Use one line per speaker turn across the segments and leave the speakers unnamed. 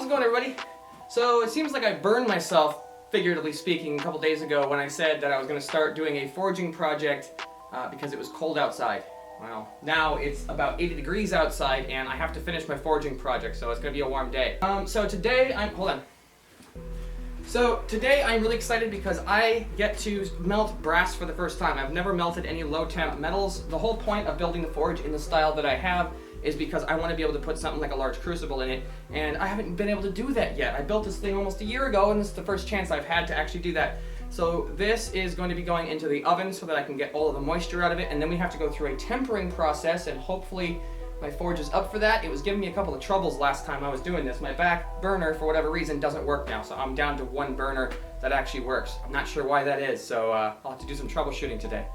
How's it going, everybody? So it seems like I burned myself, figuratively speaking, a couple days ago when I said that I was going to start doing a forging project because it was cold outside. Well, now it's about 80 degrees outside and I have to finish my forging project, so it's going to be a warm day. So today I'm really excited because I get to melt brass for the first time. I've never melted any low temp metals. The whole point of building the forge in the style that I have is because I want to be able to put something like a large crucible in it, and I haven't been able to do that yet. I built this thing almost a year ago, and this is the first chance I've had to actually do that. So this is going to be going into the oven so that I can get all of the moisture out of it, and then we have to go through a tempering process, and hopefully my forge is up for that. It was giving me a couple of troubles last time I was doing this. My back burner, for whatever reason, doesn't work now, so I'm down to one burner that actually works. I'm not sure why that is, so I'll have to do some troubleshooting today.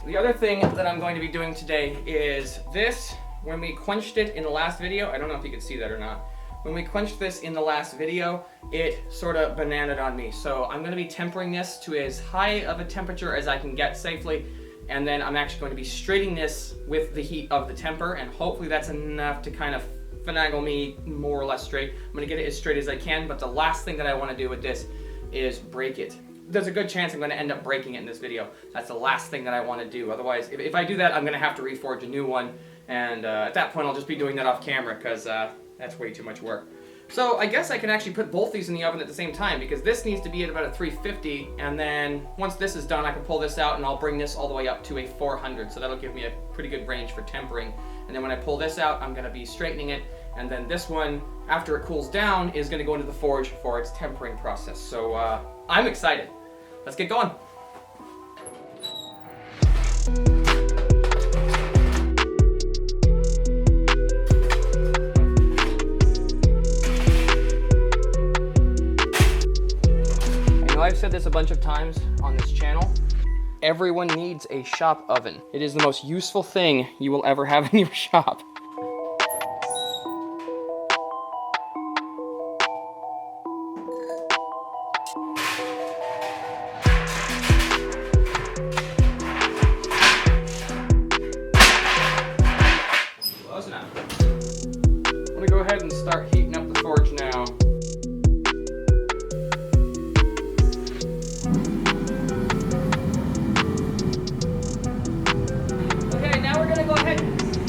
The other thing that I'm going to be doing today is this. When we quenched it in the last video, I don't know if you can see that or not. When we quenched this in the last video, it sort of bananaed on me. So I'm going to be tempering this to as high of a temperature as I can get safely. And then I'm actually going to be straightening this with the heat of the temper. And hopefully that's enough to kind of finagle me more or less straight. I'm going to get it as straight as I can. But the last thing that I want to do with this is break it. There's a good chance I'm going to end up breaking it in this video. That's the last thing that I want to do. Otherwise, if I do that, I'm going to have to reforge a new one. And at that point, I'll just be doing that off camera because that's way too much work. So I guess I can actually put both these in the oven at the same time because this needs to be at about a 350, and then once this is done, I can pull this out and I'll bring this all the way up to a 400. So that'll give me a pretty good range for tempering. And then when I pull this out, I'm going to be straightening it. And then this one, after it cools down, is going to go into the forge for its tempering process. So I'm excited. Let's get going. I've said this a bunch of times on this channel. Everyone needs a shop oven. It is the most useful thing you will ever have in your shop. Close enough. I'm gonna go ahead and start heating up the forge now.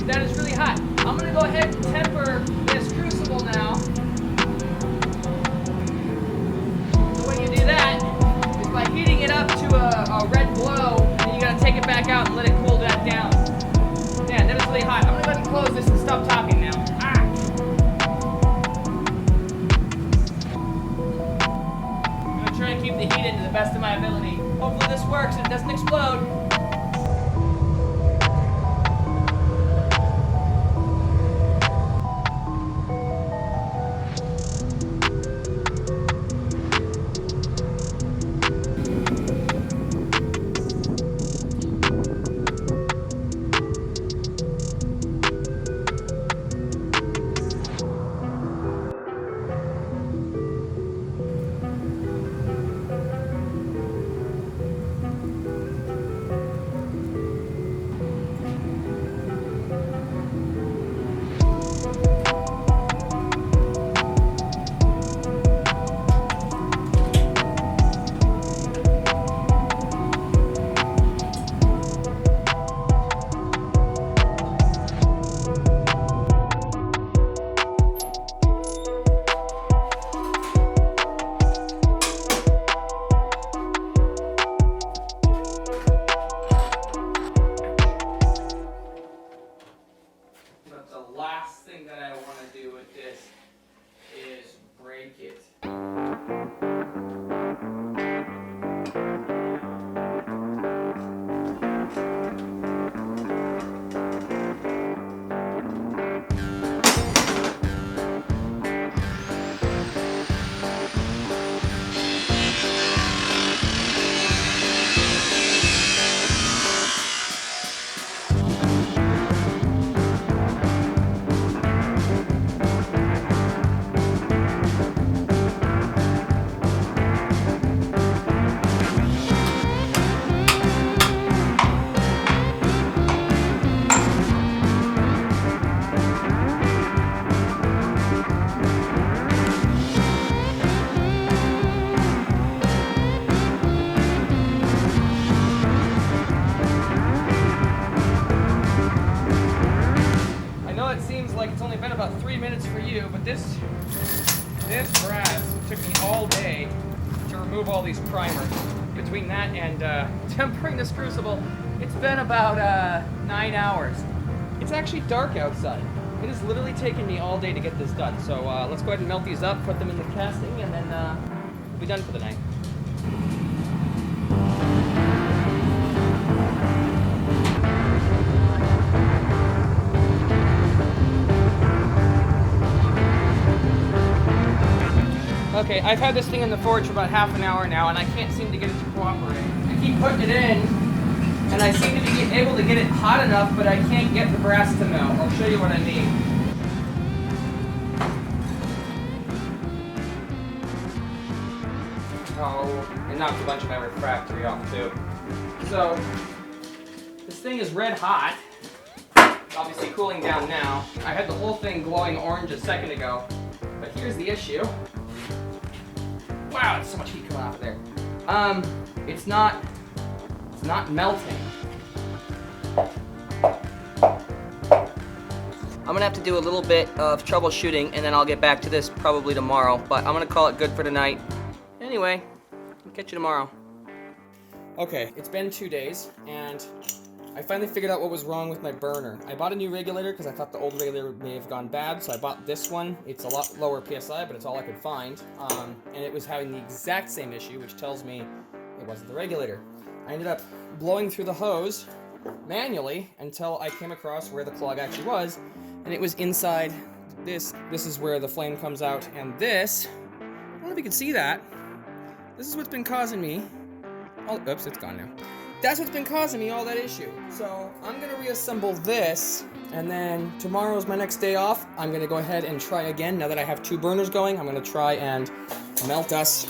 That is really hot. I'm going to go ahead and temper this crucible now. The way you do that is by heating it up to a red glow, and you got to take it back out and let it cool that down. Yeah, that is really hot. I'm going to go ahead and close this and stop talking now. I'm going to try and keep the heat in to the best of my ability. Hopefully this works and it doesn't explode. This brass took me all day to remove all these primers. Between that and tempering this crucible, it's been about 9 hours. It's actually dark outside. It has literally taken me all day to get this done. So let's go ahead and melt these up, put them in the casting, and then we'll be done for the night. Okay, I've had this thing in the forge for about half an hour now, and I can't seem to get it to cooperate. I keep putting it in, and I seem to be able to get it hot enough, but I can't get the brass to melt. I'll show you what I mean. Oh, it knocked a bunch of my refractory off too. So, this thing is red hot. Obviously cooling down now. I had the whole thing glowing orange a second ago, but here's the issue. Wow, there's so much heat coming off of there. It's not melting. I'm gonna have to do a little bit of troubleshooting, and then I'll get back to this probably tomorrow, but I'm gonna call it good for tonight. Anyway, I'll catch you tomorrow. Okay, it's been 2 days, and I finally figured out what was wrong with my burner. I bought a new regulator because I thought the old regulator may have gone bad, so I bought this one. It's a lot lower PSI, but it's all I could find. And it was having the exact same issue, which tells me it wasn't the regulator. I ended up blowing through the hose manually until I came across where the clog actually was, and it was inside this. This is where the flame comes out, and this, I don't know if you can see that. This is what's been causing me. Oh, oops, it's gone now. That's what's been causing me all that issue. So I'm gonna reassemble this, and then tomorrow's my next day off. I'm gonna go ahead and try again. Now that I have 2 burners going, I'm gonna try and melt us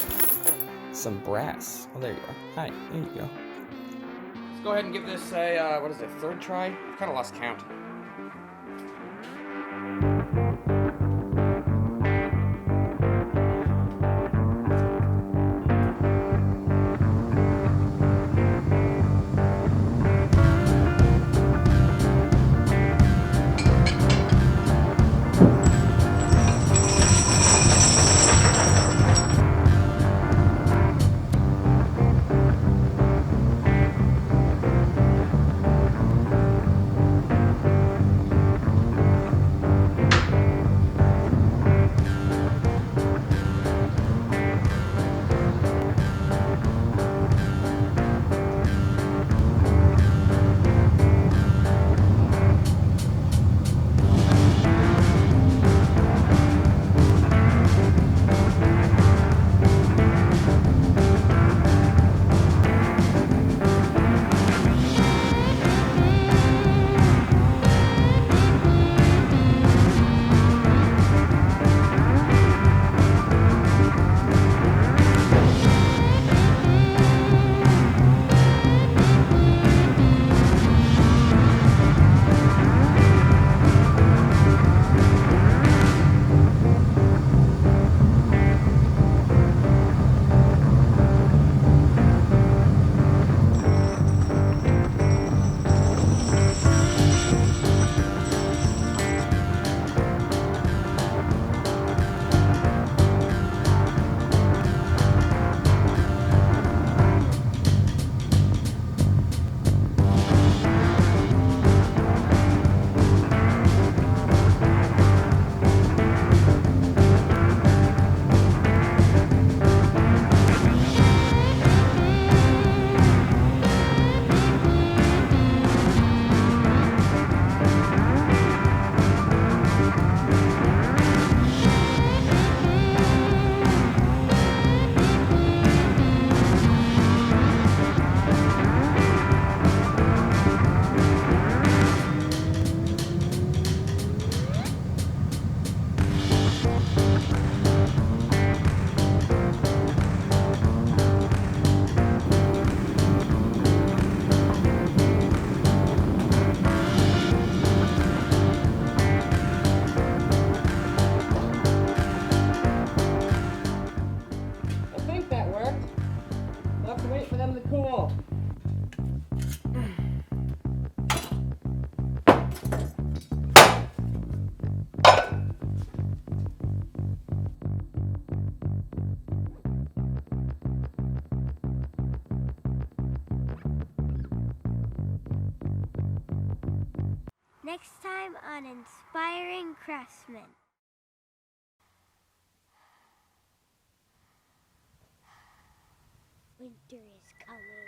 some brass. Oh, there you are. Hi, there you go. Let's go ahead and give this a, what is it, 3rd try? Kind of lost count.
Next time on Inspiring Craftsmen. Winter is coming.